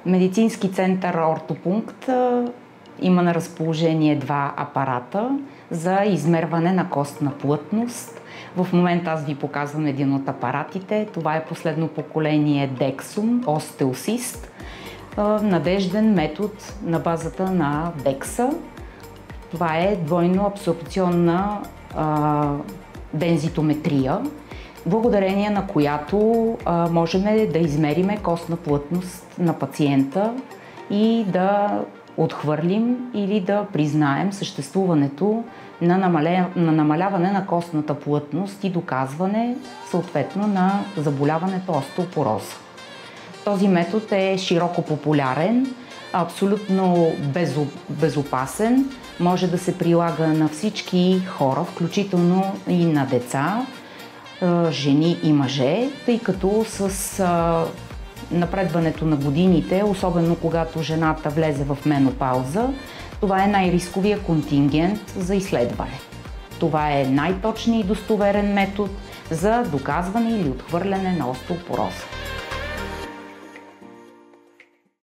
Медицински център Ортопункт има на разположение 2 апарата за измерване на костна плътност. В момента аз ви показвам един от апаратите. Това е последно поколение Dexum Osteosist. Надежден метод на базата на DEXA. Това е двойно абсорбционна дензитометрия, благодарение на която можем да измерим костна плътност на пациента и да отхвърлим или да признаем съществуването на намаляване на костната плътност и доказване съответно на заболяването остеопороза. Този метод е широко популярен, абсолютно безопасен, може да се прилага на всички хора, включително и на деца, жени и мъже, тъй като с напредването на годините, особено когато жената влезе в менопауза, това е най-рисковия контингент за изследване. Това е най-точният и достоверен метод за доказване или отхвърляне на остеопороза.